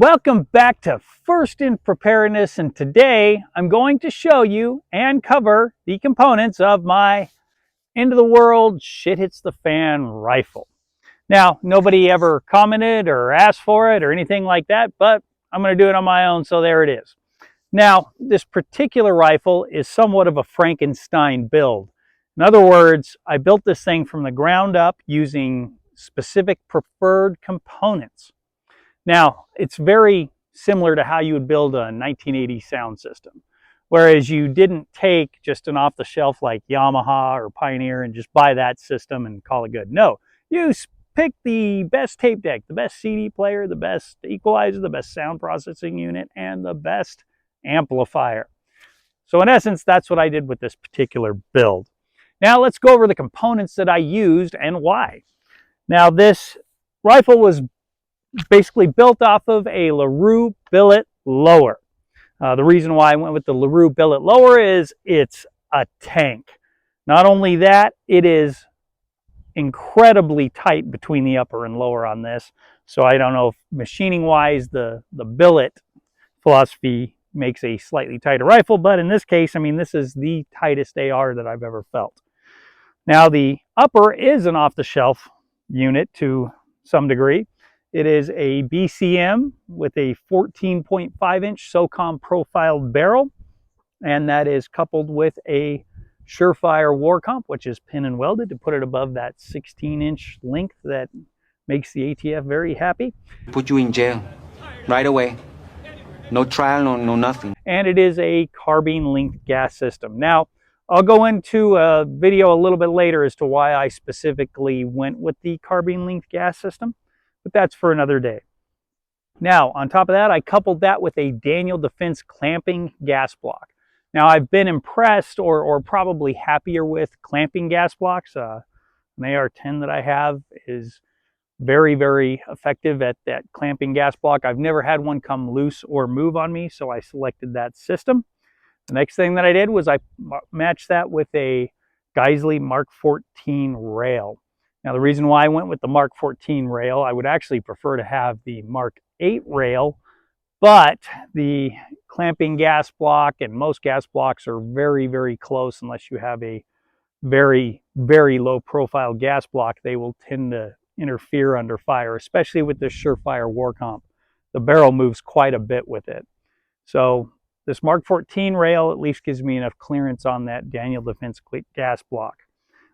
Welcome back to First in Preparedness, and today I'm going to show you and cover the components of my end of the world shit hits the fan rifle. Now, nobody ever commented or asked for it or anything like that, but I'm going to do it on my own, so there it is. Now, this particular rifle is somewhat of a Frankenstein build. In other words, I built this thing from the ground up using specific preferred components. Now, it's very similar to how you would build a 1980 sound system, whereas you didn't take just an off-the-shelf like Yamaha or Pioneer and just buy that system and call it good. No, you pick the best tape deck, the best CD player, the best equalizer, the best sound processing unit, and the best amplifier. So in essence, that's what I did with this particular build. Now let's go over the components that I used and why. Now this rifle was basically built off of a LaRue billet lower. The reason why I went with the LaRue billet lower is it's a tank. Not only that, it is incredibly tight between the upper and lower on this. So I don't know if machining wise the billet philosophy makes a slightly tighter rifle, but in this case, I mean, this is the tightest AR that I've ever felt. Now the upper is an off-the-shelf unit to some degree. It is a BCM with a 14.5-inch SOCOM profiled barrel, and that is coupled with a Surefire Warcomp, which is pin and welded to put it above that 16-inch length that makes the ATF very happy. Put you in jail right away. No trial, no nothing. And it is a carbine length gas system. Now, I'll go into a video a little bit later as to why I specifically went with the carbine length gas system, but that's for another day. Now, on top of that, I coupled that with a Daniel Defense clamping gas block. Now, I've been impressed or probably happier with clamping gas blocks. An AR-10 that I have is very, very effective at that clamping gas block. I've never had one come loose or move on me, so I selected that system. The next thing that I did was I matched that with a Geissele Mark 14 rail. Now, the reason why I went with the Mark 14 rail, I would actually prefer to have the Mark 8 rail, but the clamping gas block and most gas blocks are very, very close. Unless you have a very, very low profile gas block, they will tend to interfere under fire, especially with this Surefire Warcomp. The barrel moves quite a bit with it. So this Mark 14 rail at least gives me enough clearance on that Daniel Defense gas block.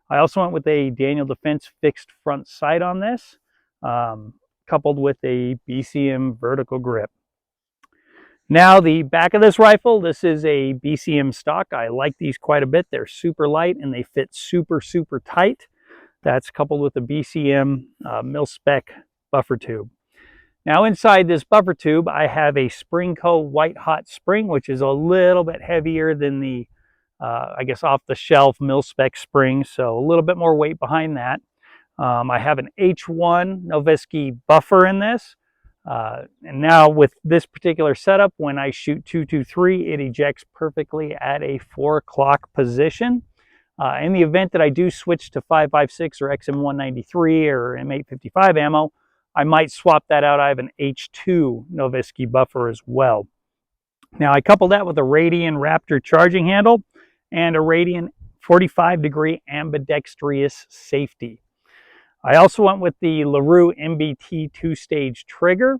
I also went with a Daniel Defense fixed front sight on this, coupled with a BCM vertical grip. Now the back of this rifle, this is a BCM stock. I like these quite a bit. They're super light and they fit super, super tight. That's coupled with a BCM mil-spec buffer tube. Now inside this buffer tube, I have a Springco white hot spring, which is a little bit heavier than the I guess off-the-shelf mil-spec spring, so a little bit more weight behind that. I have an H1 Noveske Buffer in this. And now with this particular setup, when I shoot 223, it ejects perfectly at a 4 o'clock position. In the event that I do switch to 5.56 or XM193 or M855 ammo, I might swap that out. I have an H2 Noveske Buffer as well. Now I couple that with a Radian Raptor charging handle and a Radian 45-degree ambidextrous safety. I also went with the LaRue MBT 2-stage trigger.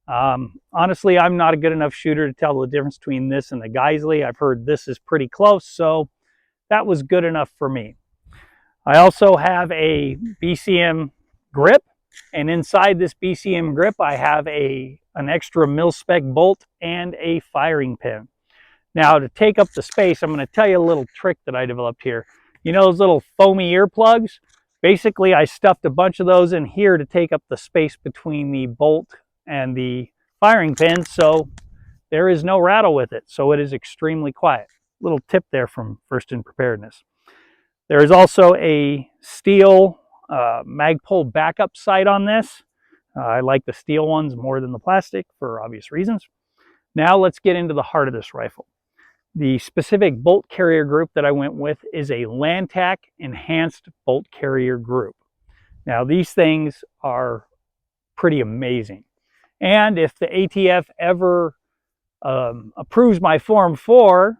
Honestly, I'm not a good enough shooter to tell the difference between this and the Geissele. I've heard this is pretty close, so that was good enough for me. I also have a BCM grip, and inside this BCM grip, I have an extra mil-spec bolt and a firing pin. Now, to take up the space, I'm going to tell you a little trick that I developed here. You know those little foamy earplugs? Basically, I stuffed a bunch of those in here to take up the space between the bolt and the firing pin, so there is no rattle with it, so it is extremely quiet. Little tip there from First in Preparedness. There is also a steel Magpul backup sight on this. I like the steel ones more than the plastic for obvious reasons. Now let's get into the heart of this rifle. The specific bolt carrier group that I went with is a Lantac enhanced bolt carrier group. Now these things are pretty amazing. And if the ATF ever approves my Form 4,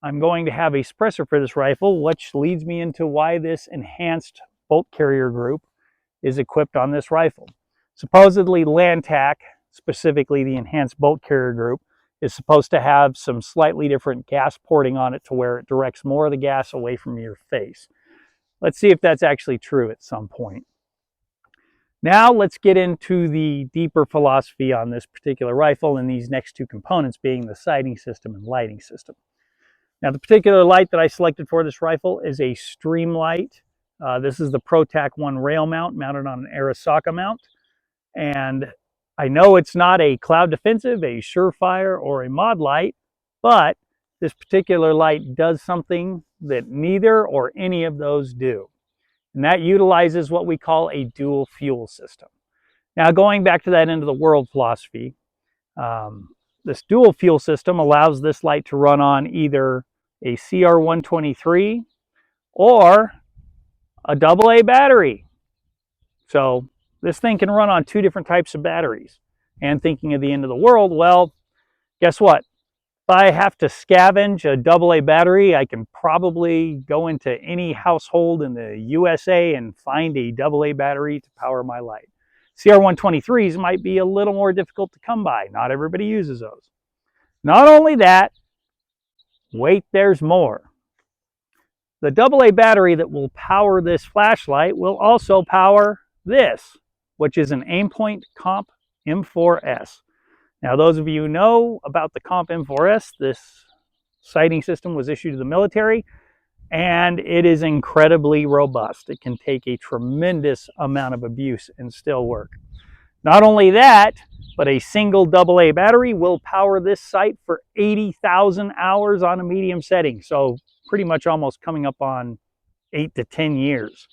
I'm going to have a suppressor for this rifle, which leads me into why this enhanced bolt carrier group is equipped on this rifle. Supposedly Lantac, specifically the enhanced bolt carrier group, is supposed to have some slightly different gas porting on it to where it directs more of the gas away from your face. Let's see if that's actually true at some point. Now let's get into the deeper philosophy on this particular rifle and these next two components being the sighting system and lighting system. Now the particular light that I selected for this rifle is a Streamlight. This is the Protac 1 rail mount mounted on an Arasaka mount. And I know it's not a cloud defensive, a Surefire, or a mod light, but this particular light does something that neither or any of those do. And that utilizes what we call a dual fuel system. Now going back to that end of the world philosophy, this dual fuel system allows this light to run on either a CR123 or a AA battery. So this thing can run on two different types of batteries. And thinking of the end of the world, well, guess what? If I have to scavenge a AA battery, I can probably go into any household in the USA and find a AA battery to power my light. CR123s might be a little more difficult to come by. Not everybody uses those. Not only that, wait, there's more. The AA battery that will power this flashlight will also power this, which is an Aimpoint Comp M4S. Now, those of you who know about the Comp M4S, this sighting system was issued to the military, and it is incredibly robust. It can take a tremendous amount of abuse and still work. Not only that, but a single AA battery will power this sight for 80,000 hours on a medium setting. So pretty much almost coming up on 8 to 10 years.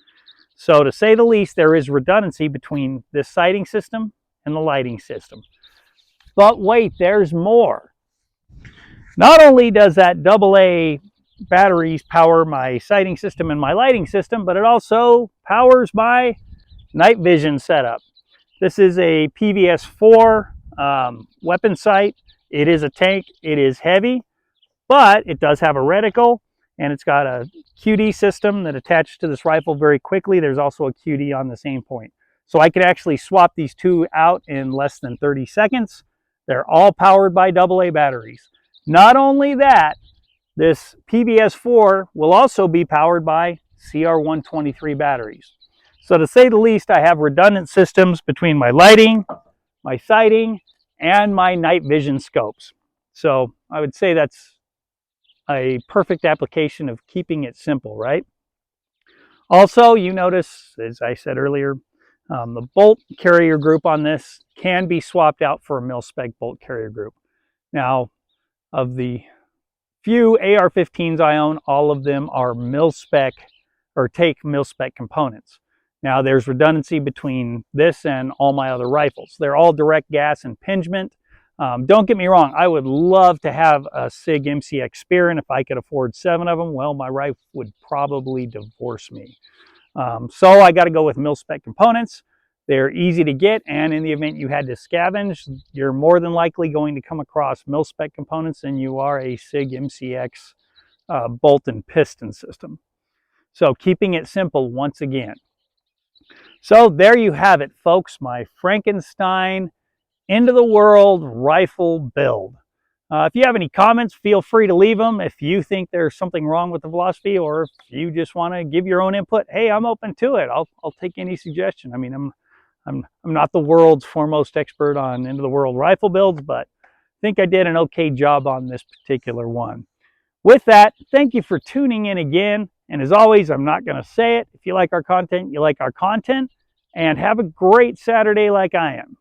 So to say the least, there is redundancy between this sighting system and the lighting system. But wait, there's more. Not only does that AA batteries power my sighting system and my lighting system, but it also powers my night vision setup. This is a PVS-4 weapon sight. It is a tank. It is heavy, but it does have a reticle, and it's got a QD system that attaches to this rifle very quickly. There's also a QD on this Aimpoint. So I could actually swap these two out in less than 30 seconds. They're all powered by AA batteries. Not only that, this PVS-4 will also be powered by CR123 batteries. So to say the least, I have redundant systems between my lighting, my sighting, and my night vision scopes. So I would say that's a perfect application of keeping it simple, right? Also, you notice, as I said earlier, the bolt carrier group on this can be swapped out for a mil-spec bolt carrier group. Now, of the few AR-15s I own, all of them are mil-spec or take mil-spec components. Now, there's redundancy between this and all my other rifles. They're all direct gas impingement. Don't get me wrong, I would love to have a SIG MCX Spear, and if I could afford 7 of them, well, my rifle would probably divorce me. So I got to go with mil-spec components. They're easy to get, and in the event you had to scavenge, you're more than likely going to come across mil-spec components than you are a SIG MCX bolt and piston system. So keeping it simple once again. So there you have it, folks, my Frankenstein end of the world rifle build. If you have any comments, feel free to leave them. If you think there's something wrong with the philosophy, or if you just want to give your own input, hey, I'm open to it. I'll take any suggestion. I mean, I'm not the world's foremost expert on end of the world rifle builds, but I think I did an okay job on this particular one. With that, thank you for tuning in again. And as always, I'm not going to say it. If you like our content, you like our content. And have a great Saturday like I am.